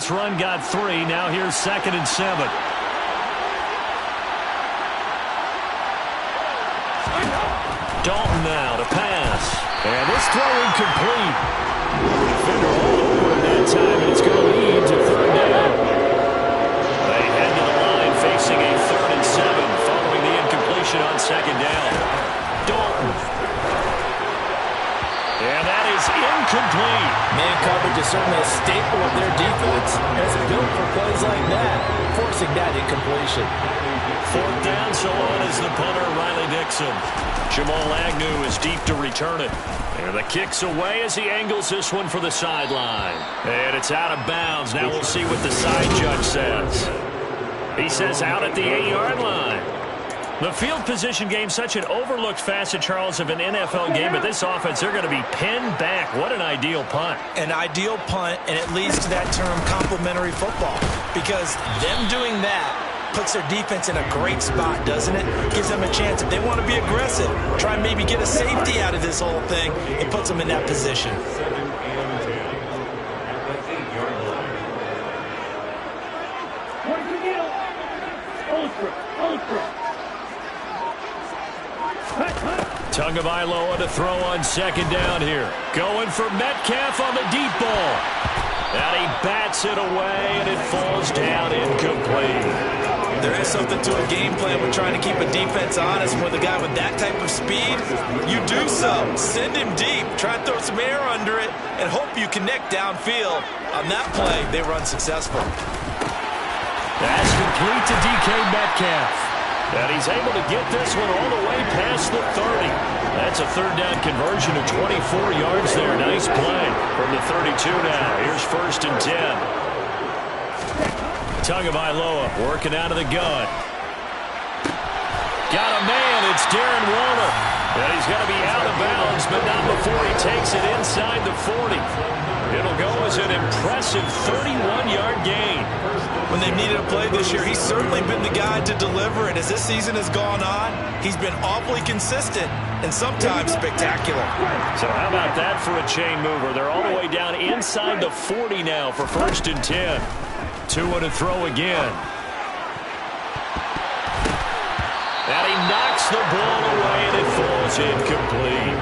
pass run got 3. Now here's 2nd and 7. Dalton now to pass. And this throw incomplete. Defender all over him that time, and it's going to lead to 3rd down. They head to the line facing a 3rd and 7 following the incompletion on 2nd down. Dalton. And that is incomplete. Man coverage is certainly a staple of their defense, and it's built for plays like that, forcing that incompletion. 4th down, so on is the punter, Riley Dixon. Jamal Agnew is deep to return it. And the kick's away as he angles this one for the sideline. And it's out of bounds. Now we'll see what the side judge says. He says out at the 8-yard line. The field position game, such an overlooked facet, Charles, of an NFL game. But this offense, they're going to be pinned back. What an ideal punt. An ideal punt, and it leads to that term complementary football. Because them doing that puts their defense in a great spot, doesn't it? Gives them a chance. If they want to be aggressive, try and maybe get a safety out of this whole thing, it puts them in that position. Tagovailoa to throw on 2nd down here. Going for Metcalf on the deep ball. And he bats it away, and it falls down incomplete. There is something to a game plan with trying to keep a defense honest. With a guy with that type of speed, you do so. Send him deep. Try and throw some air under it and hope you connect downfield. On that play, they were unsuccessful. That's complete to DK Metcalf. And he's able to get this one all the way past the 30. That's a 3rd down conversion of 24 yards there. Nice play from the 32 now. Here's 1st and 10. Tagovailoa working out of the gun. Got a man. It's Darren Waller. And he's going to be out of bounds, but not before he takes it inside the 40. It'll go as an impressive 31-yard gain. When they've needed a play this year, he's certainly been the guy to deliver it. As this season has gone on, he's been awfully consistent and sometimes spectacular. So how about that for a chain mover? They're all the way down inside the 40 now for 1st and 10. 2 to throw again. And he knocks the ball away, and it falls incomplete.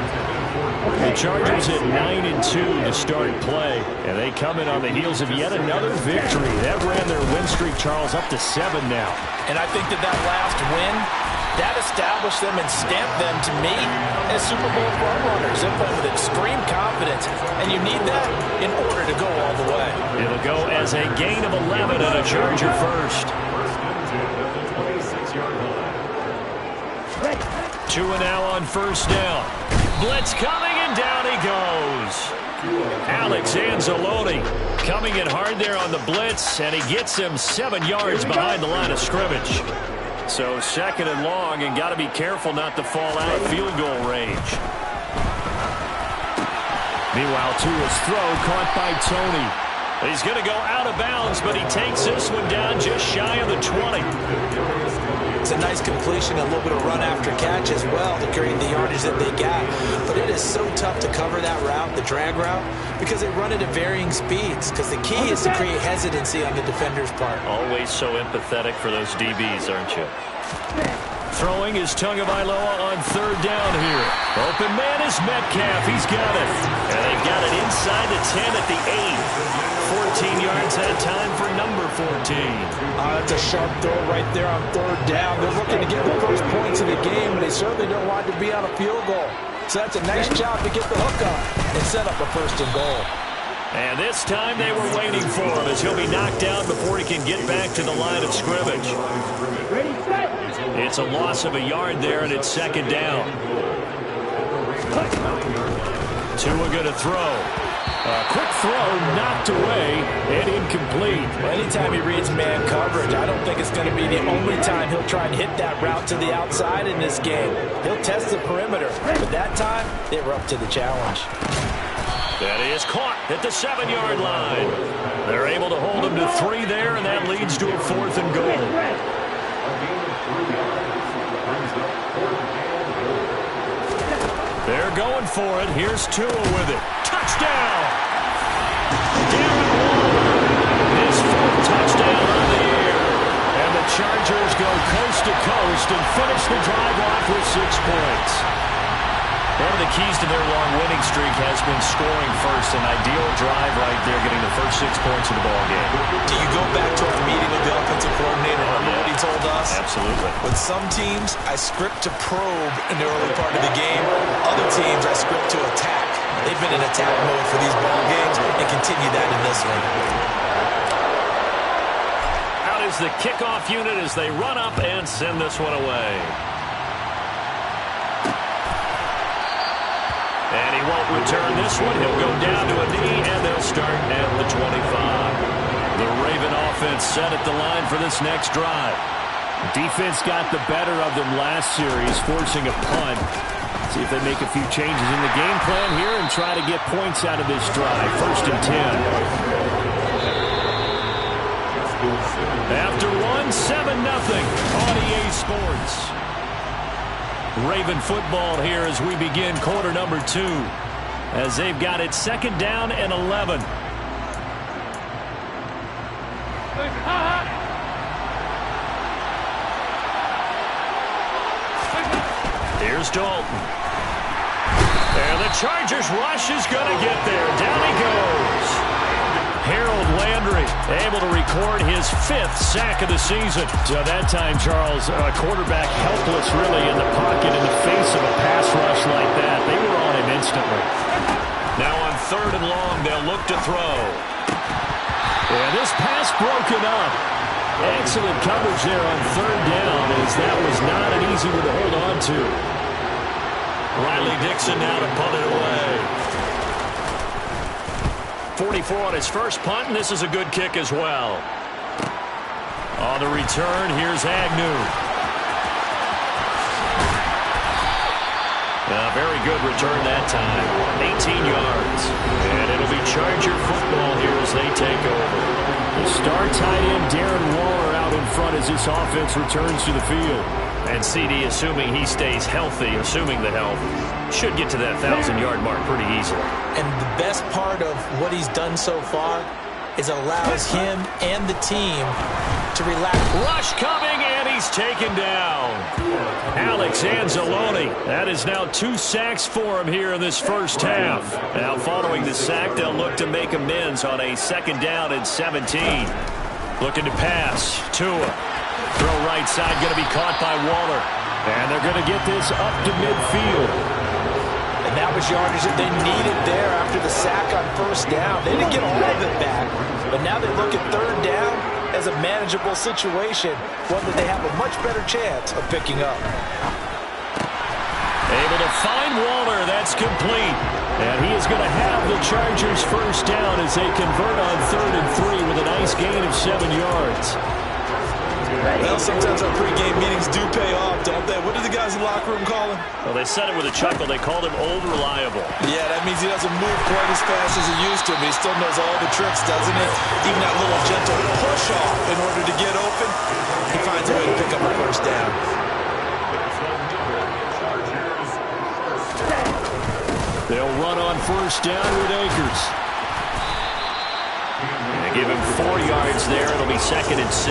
The Chargers at 9-2 to start play, and they come in on the heels of yet another victory. That ran their win streak, Charles, up to 7 now. And I think that last win, that established them and stamped them, to me, as Super Bowl frontrunners. They're playing with extreme confidence, and you need that in order to go all the way. It'll go as a gain of 11 and a Charger first. 2 now on 1st down. Blitz coming, and down he goes. Alex Anzalone coming in hard there on the blitz, and he gets him 7 yards behind the line of scrimmage. So 2nd and long, and got to be careful not to fall out of field goal range. Meanwhile, Tua's throw caught by Tony. He's going to go out of bounds, but he takes this one down just shy of the 20. It's a nice completion, a little bit of run after catch as well to create the yardage that they got. But it is so tough to cover that route, the drag route, because they run it at varying speeds. Because the key is to create hesitancy on the defender's part. Always so empathetic for those DBs, aren't you? Throwing is Tagovailoa on 3rd down here. Open man is Metcalf. He's got it. And they've got it inside the 10 at the 8. 14 yards that time for number 14. That's a sharp throw right there on 3rd down. They're looking to get the first points of the game, and they certainly don't want to be on a field goal. So that's a nice job to get the hook up and set up a 1st and goal. And this time they were waiting for him as he'll be knocked down before he can get back to the line of scrimmage. It's a loss of a yard there, and it's 2nd down. Tua going to throw. A quick throw knocked away and incomplete. Well, anytime he reads man coverage, I don't think it's going to be the only time he'll try and hit that route to the outside in this game. He'll test the perimeter, but that time they were up to the challenge. That is caught at the 7-yard line. They're able to hold him to 3 there, and that leads to a 4th and goal. They're going for it. Here's Tua with it. Touchdown! Darren Waller. This Chargers go coast to coast and finish the drive off with 6 points. One of the keys to their long winning streak has been scoring first. An ideal drive right there, getting the first 6 points of the ball game. Do you go back to our meeting with the offensive coordinator? Remember what he told us? Absolutely. With some teams, I script to probe in the early part of the game. Other teams, I script to attack. They've been in attack mode for these ball games and continue that in this one. Out is the kickoff unit as they run up and send this one away. And he won't return this one. He'll go down to a knee, and they'll start at the 25. The Raven offense set at the line for this next drive. Defense got the better of them last series, forcing a punt. See if they make a few changes in the game plan here and try to get points out of this drive. 1st and 10. After 1, 7-0 on EA Sports. Raven football here as we begin quarter number 2, as they've got it 2nd down and 11. Here's Dalton. And the Chargers rush is going to get there. Down he goes. Harold Landry able to record his 5th sack of the season. So that time, Charles, a quarterback helpless really in the pocket in the face of a pass rush like that. They were on him instantly. Now on 3rd and long, they'll look to throw. And this pass broken up. Excellent coverage there on 3rd down, as that was not an easy one to hold on to. Riley Dixon now to punt it away. 44 on his first punt, and this is a good kick as well. On the return, here's Agnew. A very good return that time. 18 yards. And it'll be Charger football here as they take over. The star tight end Darren Waller out in front as this offense returns to the field. And CD, assuming he stays healthy, assuming the health, should get to that 1,000-yard mark pretty easily. And the best part of what he's done so far is allows him and the team to relax. Rush coming, and he's taken down. Alex Anzalone. That is now 2 sacks for him here in this first half. Now following the sack, they'll look to make amends on a 2nd down and 17. Looking to pass. Tua. Throw right side, going to be caught by Waller. And they're going to get this up to midfield. And that was yardage that they needed there after the sack on 1st down. They didn't get all of it back, but now they look at 3rd down as a manageable situation, one that they have a much better chance of picking up. Able to find Waller. That's complete. And he is going to have the Chargers 1st down as they convert on 3rd and 3 with a nice gain of 7 yards. Well, sometimes our pregame meetings do pay off, don't they? What do the guys in the locker room call him? Well, they said it with a chuckle. They called him Old Reliable. Yeah, that means he doesn't move quite as fast as he used to, but he still knows all the tricks, doesn't he? Even that little gentle push-off in order to get open, he finds a way to pick up a 1st down. They'll run on 1st down with Akers. Give him 4 yards there. It'll be 2nd and 6.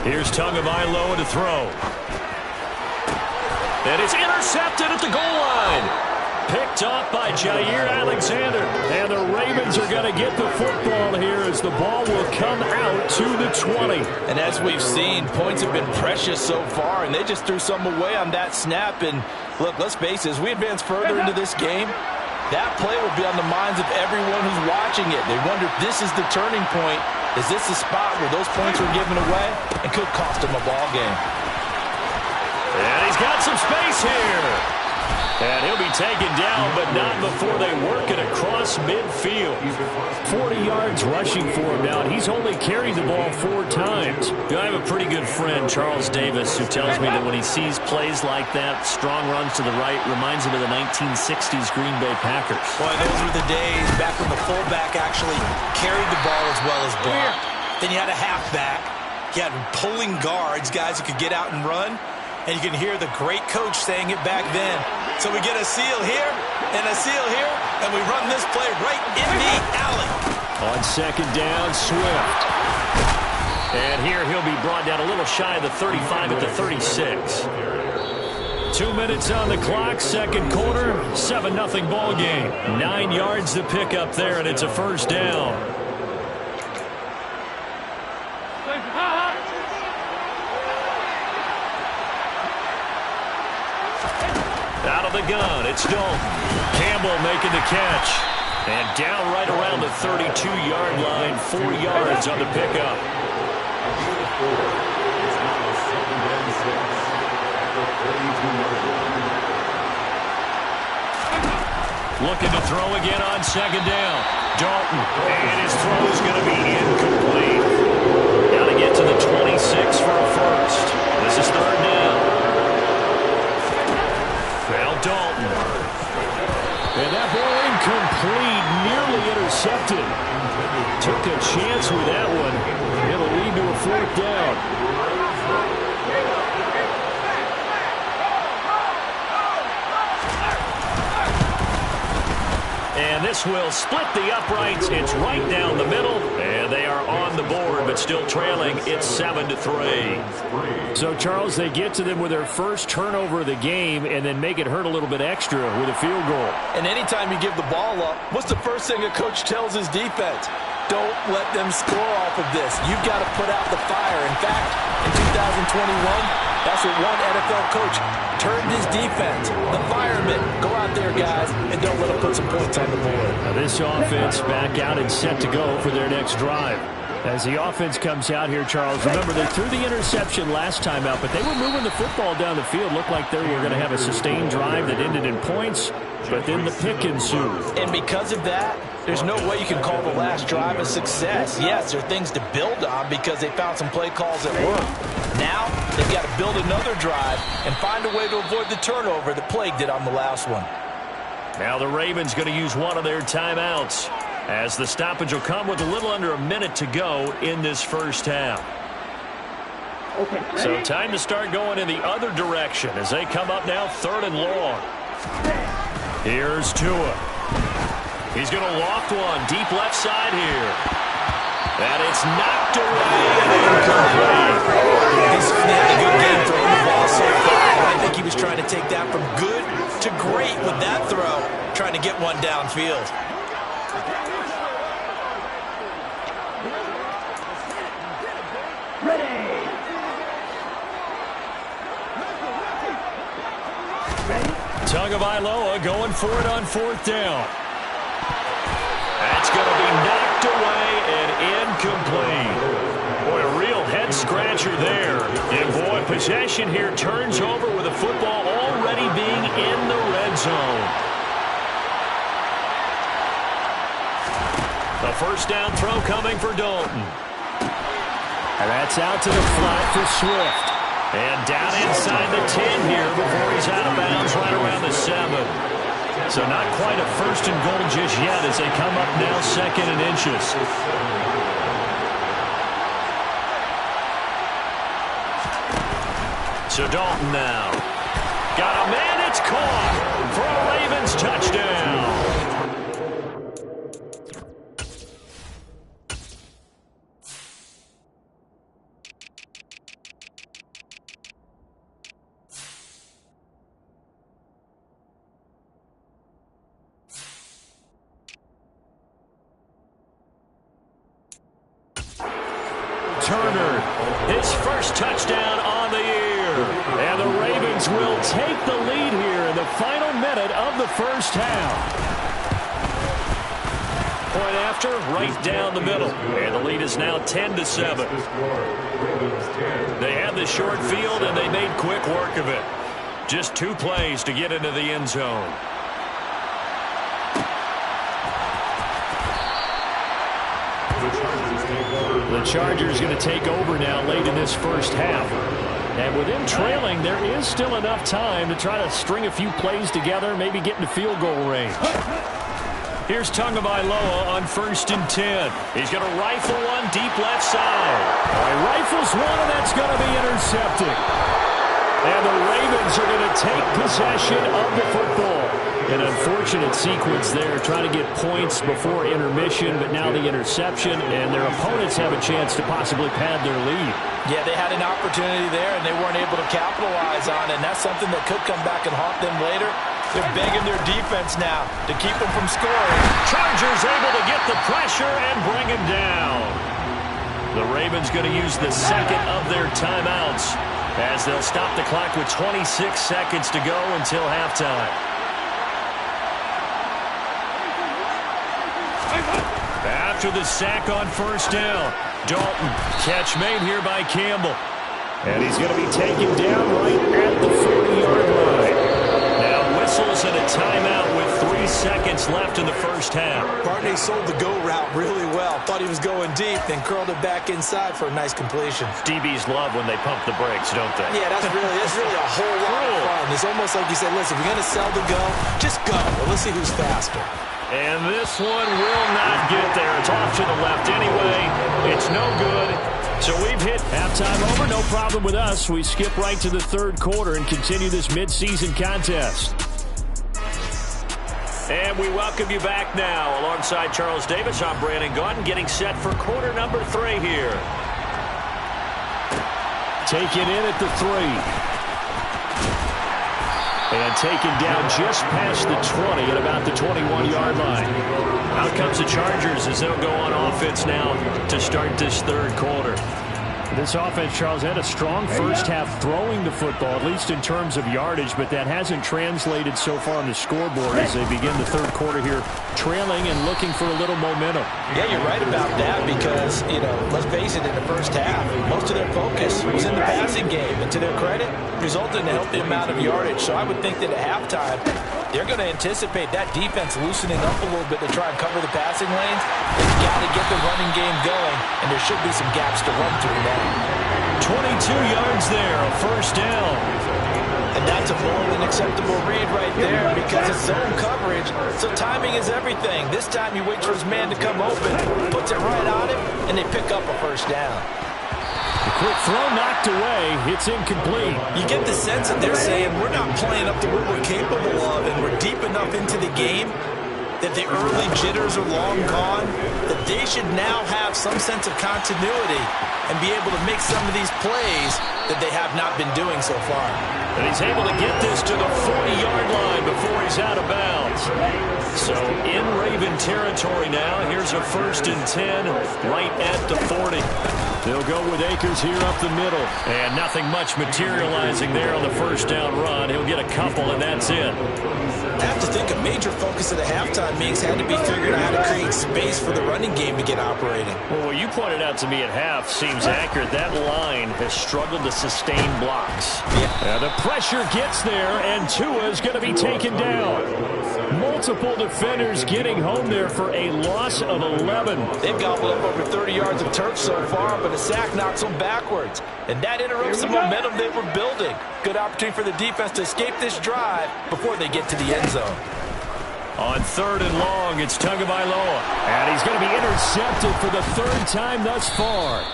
Here's Tagovailoa to throw. And it's intercepted at the goal line. Picked off by Jair Alexander. And the Ravens are going to get the football here as the ball will come out to the 20. And as we've seen, points have been precious so far, and they just threw some away on that snap. And look, let's face it, as we advance further into this game, that play will be on the minds of everyone who's watching it. They wonder if this is the turning point. Is this the spot where those points were given away and could cost them a ball game? And he's got some space here. And he'll be taken down, but not before they work it across midfield. 40 yards rushing for him now, and he's only carried the ball 4 times. I have a pretty good friend, Charles Davis, who tells me that when he sees plays like that, strong runs to the right, reminds him of the 1960s Green Bay Packers. Boy, those were the days back when the fullback actually carried the ball as well as blocked. Then you had a halfback. You had pulling guards, guys who could get out and run. And you can hear the great coach saying it back then. So we get a seal here. And a seal here, and we run this play right in the alley. On second down, Swift. And here he'll be brought down a little shy of the 35 at the 36. 2 minutes on the clock, second quarter, 7-0 ball game. 9 yards to pick up there, and it's a first down. Out of the gun, it's Dalton. Campbell making the catch. And down right around the 32-yard line, 4 yards on the pickup. Looking to throw again on second down. Dalton, and his throw is going to be incomplete. Got to get to the 26 for a first. This is third down. Now Dalton. And that ball incomplete, nearly intercepted. Took a chance with that one. It'll lead to a fourth down. And this will split the uprights. It's right down the middle. And they are on the board, but still trailing. It's 7-3. So, Charles, they get to them with their first turnover of the game and then make it hurt a little bit extra with a field goal. And anytime you give the ball up, what's the first thing a coach tells his defense? Don't let them score off of this. You've got to put out the fire. In fact, in 2021, that's what one NFL coach turned his defense. The firemen. Go out there, guys, and don't let them put some points on the board. Now this offense back out and set to go for their next drive. As the offense comes out here, Charles, remember they threw the interception last time out, but they were moving the football down the field. Looked like they were going to have a sustained drive that ended in points, but then the pick ensued. And because of that, there's no way you can call the last drive a success. Yes, there are things to build on because they found some play calls that work. Now, they've got to build another drive and find a way to avoid the turnover that plagued it on the last one. Now the Ravens going to use one of their timeouts as the stoppage will come with a little under a minute to go in this first half. So time to start going in the other direction as they come up now third and long. Here's Tua. He's going to loft one deep left side here. And it's knocked away and incomplete. He's had a good game throwing the ball so far. I think he was trying to take that from good to great with that throw, trying to get one downfield. Tagovailoa going for it on fourth down. That's going to be knocked away and incomplete. Boy, a real head-scratcher there. And, boy, possession here turns over with the football already being in the red zone. A first down throw coming for Dalton. And that's out to the flat for Swift. And down inside the 10 here before he's out of bounds right around the 7. So not quite a first and goal just yet as they come up now second and inches. So Dalton now. Got a man, it's caught for a Ravens touchdown. Turner, his first touchdown on the year. And the Ravens will take the lead here in the final minute of the first half. Point after, right down the middle. And the lead is now 10-7. They had the short field, and they made quick work of it. Just 2 plays to get into the end zone. The Chargers going to take over now late in this first half. And with them trailing, there is still enough time to try to string a few plays together, maybe get into field goal range. Here's Tagovailoa on 1st and 10. He's going to rifle one deep left side. He rifles one, and that's going to be intercepted. And the Ravens are going to take possession of the football. An unfortunate sequence there, trying to get points before intermission, but now the interception, and their opponents have a chance to possibly pad their lead. Yeah, they had an opportunity there, and they weren't able to capitalize on it, and that's something that could come back and haunt them later. They're begging their defense now to keep them from scoring. Chargers able to get the pressure and bring him down. The Ravens going to use the second of their timeouts as they'll stop the clock with 26 seconds to go until halftime. After the sack on first down, Dalton, catch made here by Campbell. And he's going to be taken down right at the 40-yard line. Now whistles and a timeout with 3 seconds left in the first half. Barney sold the go route really well. Thought he was going deep, then curled it back inside for a nice completion. DBs love when they pump the brakes, don't they? Yeah, that's really a whole lot of fun. It's almost like you said, listen, if you're going to sell the go, just go. Well, let's see who's faster. And this one will not get there. It's off to the left anyway. It's no good. So we've hit halftime over. No problem with us. We skip right to the third quarter and continue this midseason contest. And we welcome you back now. Alongside Charles Davis, I'm Brandon Gaudin, getting set for quarter number 3 here. Taken in at the 3. And taken down just past the 20 at about the 21-yard line. Out comes the Chargers as they'll go on offense now to start this third quarter. This offense, Charles, had a strong first half throwing the football, at least in terms of yardage, but that hasn't translated so far on the scoreboard as they begin the third quarter here, trailing and looking for a little momentum. Yeah, you're right about that because, let's face it, in the first half, most of their focus was in the passing game. And to their credit, resulted in a healthy amount of yardage. So I would think that at halftime, they're going to anticipate that defense loosening up a little bit to try and cover the passing lanes. They've got to get the running game going, and there should be some gaps to run through now. 22 yards there, a first down. And that's a more than acceptable read right there because it's zone coverage, so timing is everything. This time he waits for his man to come open, puts it right on him, and they pick up a first down. The quick throw knocked away. It's incomplete. You get the sense that they're saying we're not playing up to what we're capable of, and we're deep enough into the game that the early jitters are long gone, that they should now have some sense of continuity and be able to make some of these plays that they have not been doing so far. And he's able to get this to the 40-yard line before he's out of bounds. So in Raven territory now. Here's a 1st and 10 right at the 40. They'll go with Akers here up the middle. And nothing much materializing there on the first down run. He'll get a couple, and that's it. I have to think a major focus of the halftime meetings had to be figuring out how to create space for the running game to get operating. Well, what you pointed out to me at half seems accurate. That line has struggled to sustain blocks. Yeah. The pressure gets there, and Tua is going to be taken down. Multiple defenders getting home there for a loss of 11. They've gobbled up over 30 yards of turf so far, but a sack knocks them backwards. And that interrupts the momentum they were building. Good opportunity for the defense to escape this drive before they get to the end zone. On 3rd and long, it's Tagovailoa. And he's going to be intercepted for the 3rd time thus far.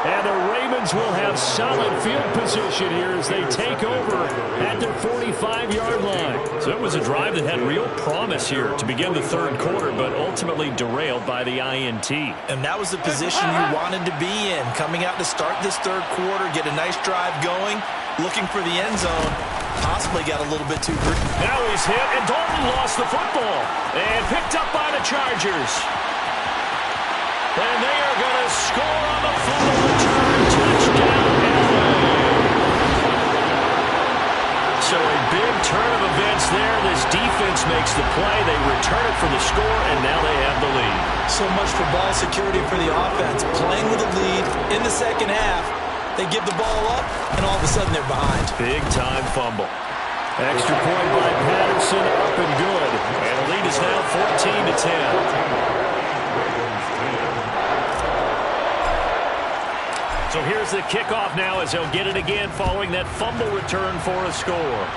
And the Ravens will have solid field position here as they take over at their 45-yard line. So it was a drive that had real promise here to begin the third quarter, but ultimately derailed by the INT. And that was the position you wanted to be in, coming out to start this third quarter, get a nice drive going, looking for the end zone. Possibly got a little bit too greedy. Now he's hit, and Dalton lost the football. And picked up by the Chargers. And they are going to score on the fumble return. Touchdown, LA. So a big turn of events there. This defense makes the play. They return it for the score, and now they have the lead. So much for ball security for the offense. Playing with a lead in the second half. They give the ball up, and all of a sudden they're behind. Big-time fumble. Extra point by Patterson, up and good. And the lead is now 14-10. So here's the kickoff now as they'll get it again following that fumble return for a score.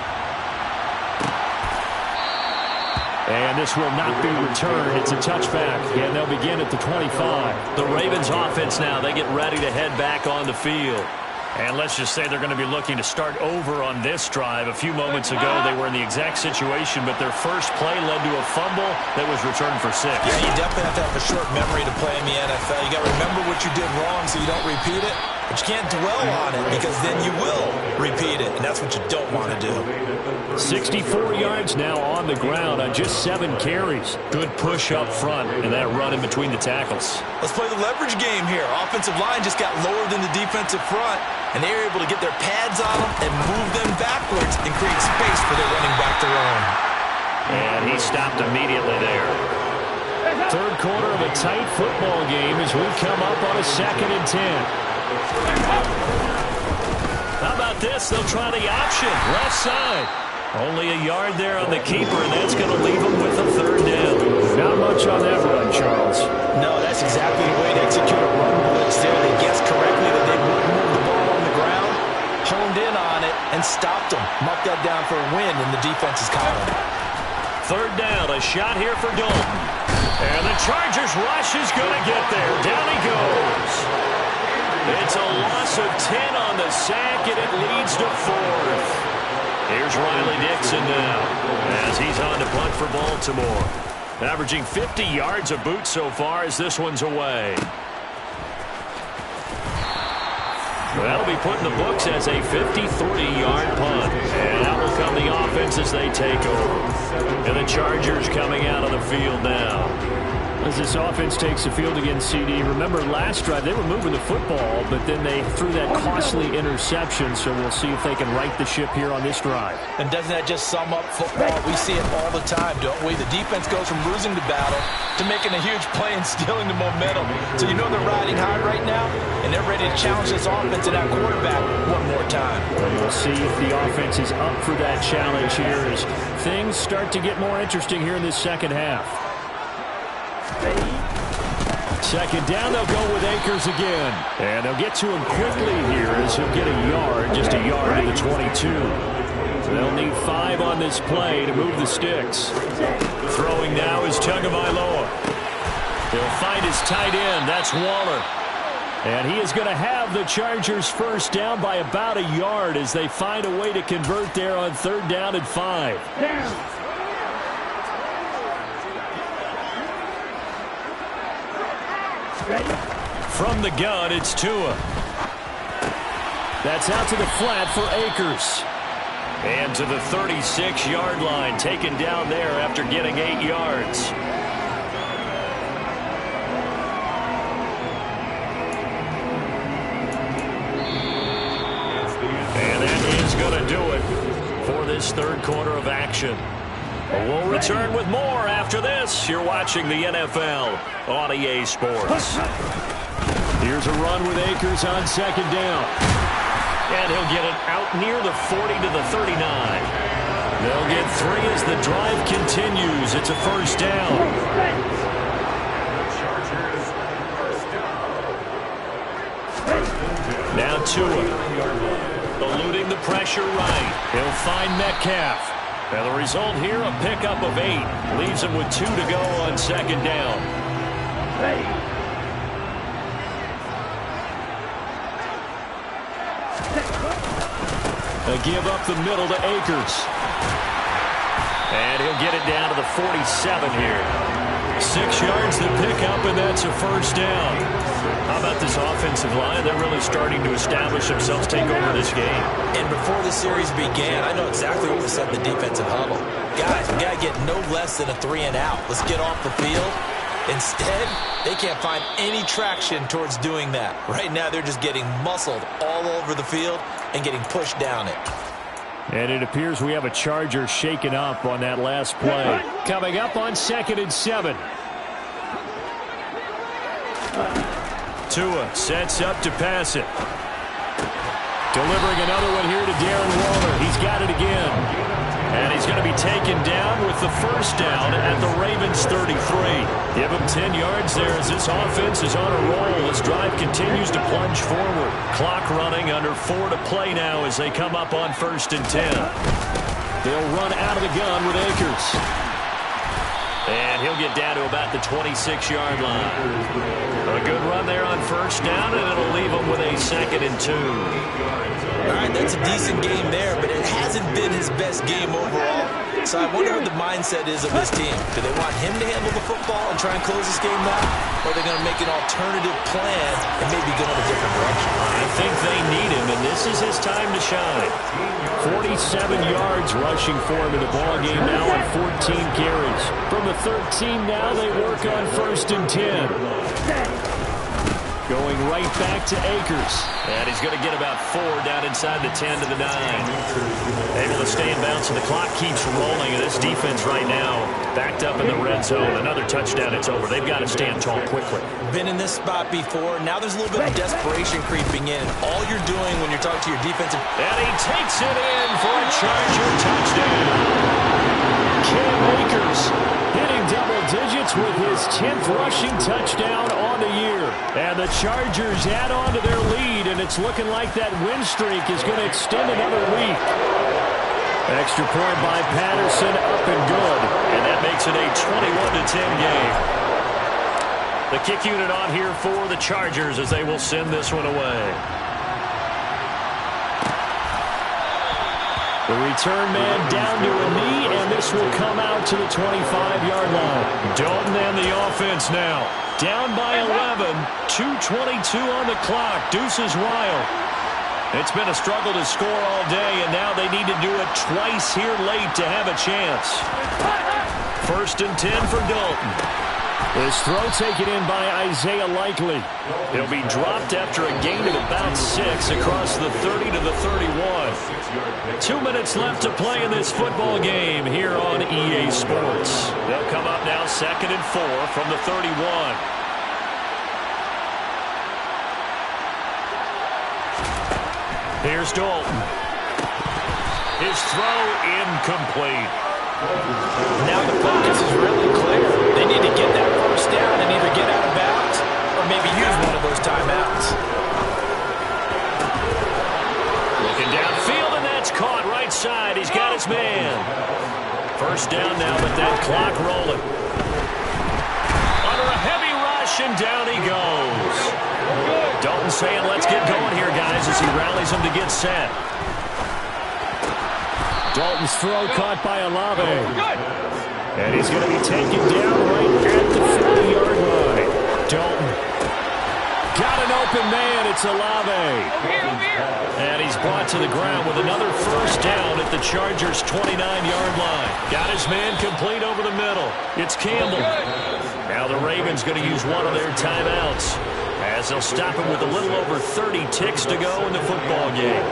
And this will not be returned. It's a touchback, and they'll begin at the 25. The Ravens offense now, they get ready to head back on the field. And let's just say they're going to be looking to start over on this drive. A few moments ago, they were in the exact situation, but their first play led to a fumble that was returned for 6. Yeah, you definitely have to have a short memory to play in the NFL. You got to remember what you did wrong so you don't repeat it, but you can't dwell on it because then you will repeat it, and that's what you don't want to do. 64 yards now on the ground on just 7 carries. Good push up front, and that run in between the tackles. Let's play the leverage game here. Offensive line just got lower than the defensive front, and they were able to get their pads on them and move them backwards and create space for their running back to run. And he stopped immediately there. Third quarter of a tight football game as we come up on a 2nd and 10. How about this? They'll try the option. Left side. Only a yard there on the keeper, and that's going to leave them with a 3rd down. Not much on that run, Charles. No, that's exactly the way to execute a run blitz there. They guessed correctly that they wouldn't move the ball on the ground, honed in on it, and stopped them. Mucked that down for a win, and the defense is caught him. 3rd down, a shot here for Dalton. And the Chargers rush is going to get there. Down he goes. It's a loss of 10 on the sack, and it leads to 4th. Here's Riley Dixon now as he's on to punt for Baltimore. Averaging 50 yards a boot so far as this one's away. That'll be put in the books as a 53-yard punt. And out will come the offense as they take over. And the Chargers coming out of the field now. As this offense takes the field against CD, remember last drive they were moving the football, but then they threw that costly interception, so we'll see if they can right the ship here on this drive. And doesn't that just sum up football? We see it all the time, don't we? The defense goes from losing the battle to making a huge play and stealing the momentum. So you know they're riding high right now, and they're ready to challenge this offense and that quarterback one more time. And we'll see if the offense is up for that challenge here as things start to get more interesting here in this second half. 2nd down, they'll go with Akers again. And they'll get to him quickly here as he'll get a yard, just a yard to the 22. They'll need 5 on this play to move the sticks. Throwing now is Tagovailoa. He'll find his tight end. That's Waller. And he is going to have the Chargers first down by about a yard as they find a way to convert there on 3rd down and 5. From the gun, it's Tua. That's out to the flat for Akers. And to the 36-yard line, taken down there after getting 8 yards. And that is going to do it for this 3rd quarter of action. We'll return with more after this. You're watching the NFL on EA Sports. Here's a run with Akers on 2nd down. And he'll get it out near the 40 to the 39. They'll get 3 as the drive continues. It's a 1st down. Now Tua, eluding the pressure right. He'll find Metcalf. And the result here, a pickup of 8. Leaves him with 2 to go on 2nd down. A give up the middle to Akers. And he'll get it down to the 47 here. 6 yards to pick up, and that's a 1st down. How about this offensive line? They're really starting to establish themselves, take over this game. And before the series began, I know exactly what was said in the defensive huddle. Guys, we got to get no less than a 3 and out. Let's get off the field. Instead, they can't find any traction towards doing that. Right now, they're just getting muscled all over the field and getting pushed down it. And it appears we have a Charger shaken up on that last play. Coming up on 2nd and 7. Tua sets up to pass it. Delivering another one here to Darren Waller. He's got it again. And he's going to be taken down with the 1st down at the Ravens 33. Give him 10 yards there as this offense is on a roll. This drive continues to plunge forward. Clock running, under 4 to play now as they come up on 1st and 10. They'll run out of the gun with Akers. And he'll get down to about the 26-yard line. A good run there on first down, and it'll leave him with a 2nd and 2. All right, that's a decent game there, but it hasn't been his best game overall. So I wonder what the mindset is of this team. Do they want him to handle the football and try and close this game out? Or are they going to make an alternative plan and maybe go in a different direction? I think they need him, and this is his time to shine. 47 yards rushing for him in the ballgame now on 14 carries. From the 13 now, they work on 1st and 10. Going right back to Akers. And he's going to get about 4 down inside the 10 to the 9. Able to stay in bounds, and the clock keeps rolling. And this defense right now backed up in the red zone. Another touchdown, it's over. They've got to stand tall quickly. Been in this spot before. Now there's a little bit of desperation creeping in. All you're doing when you're talking to your defensive... And he takes it in for a Charger touchdown. Cam Akers hitting double digits with his 10th rushing touchdown on the year. And the Chargers add on to their lead, and it's looking like that win streak is going to extend another week. Extra point by Patterson, up and good. And that makes it a 21-10 game. The kick unit on here for the Chargers as they will send this one away. The return man down to a knee, and this will come out to the 25-yard line. Dalton and the offense now. Down by 11, 2:22 on the clock. Deuces wild. It's been a struggle to score all day, and now they need to do it twice here late to have a chance. 1st and 10 for Dalton. This throw taken in by Isaiah Likely. He'll be dropped after a gain of about 6 across the 30 to the 31. 2 minutes left to play in this football game here on EA Sports. They'll come up now 2nd and 4 from the 31. Here's Dalton. His throw incomplete. Now the focus is really clear. They need to get that first down and either get out of bounds or maybe use one of those timeouts. Looking downfield, and that's caught right side. He's got his man. First down now, but that clock rolling. Under a heavy rush, and down he goes. Dalton saying, let's get going here, guys, as he rallies them to get set. Dalton's throw caught by Olave. And he's going to be taken down right at the 40-yard line. Dalton got an open man. It's Olave. And he's brought to the ground with another first down at the Chargers' 29-yard line. Got his man complete over the middle. It's Campbell. Now the Ravens going to use one of their timeouts as they'll stop him with a little over 30 ticks to go in the football game.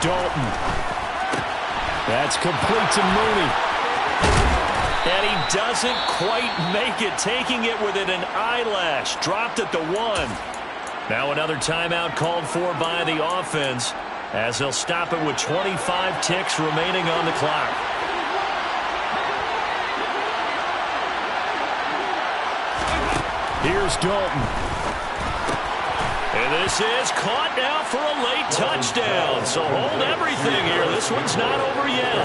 Dalton. That's complete to Mooney. And he doesn't quite make it, taking it within an eyelash. Dropped at the 1. Now another timeout called for by the offense as they'll stop it with 25 ticks remaining on the clock. Here's Dalton. And this is caught now for a late touchdown. So hold everything here. This one's not over yet.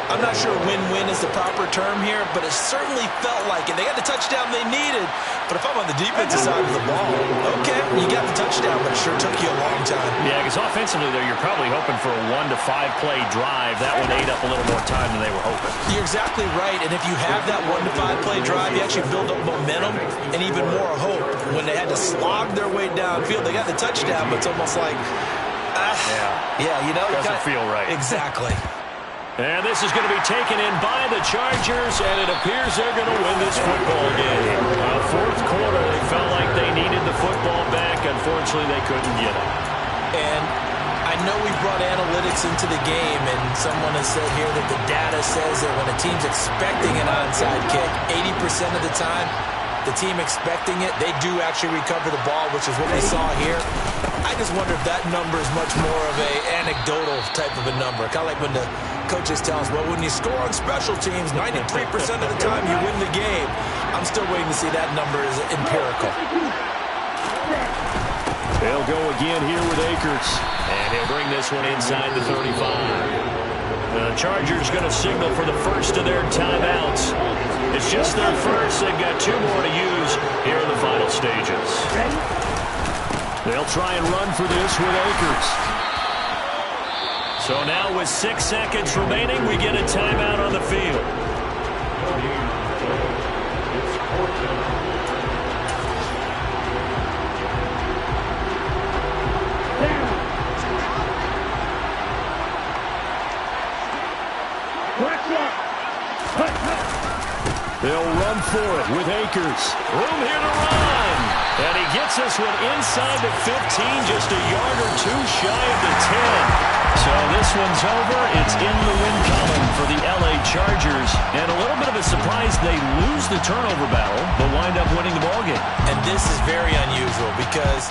I'm not sure win-win is the proper term here, but it certainly felt like it. They got the touchdown they needed. But if I'm on the defensive side of the ball, okay, you got the touchdown, but it sure took you a long time. Yeah, because offensively there, you're probably hoping for a 1 to 5 play drive. That one ate up a little more time than they were hoping. You're exactly right. And if you have that 1 to 5 play drive, you actually build up momentum and even more hope. When they had to slog their way downfield, they got the touchdown, but it's almost like, yeah, you know, doesn't feel right. Exactly. And this is going to be taken in by the Chargers, and it appears they're going to win this football game. Fourth quarter, they felt like they needed the football back. Unfortunately, they couldn't get it. And I know we brought analytics into the game, and someone has said here that the data says that when a team's expecting an onside kick, 80% of the time, the team expecting it, they do actually recover the ball, which is what we saw here. I just wonder if that number is much more of a anecdotal type of a number. Kind of like when the coaches tell us, well, when you score on special teams, 93% of the time you win the game. I'm still waiting to see that number is empirical. They'll go again here with Akers. And he'll bring this one inside the 35. The Chargers going to signal for the first of their timeouts. It's just their first. They've got 2 more to use here in the final stages. They'll try and run for this with Akers. So now with 6 seconds remaining, we get a timeout on the field. They'll run for it with Akers. Room here to run. And he gets this one inside the 15, just a yard or 2 shy of the 10. So this one's over. It's in the win column for the LA Chargers. And a little bit of a surprise, they lose the turnover battle, but wind up winning the ballgame. And this is very unusual because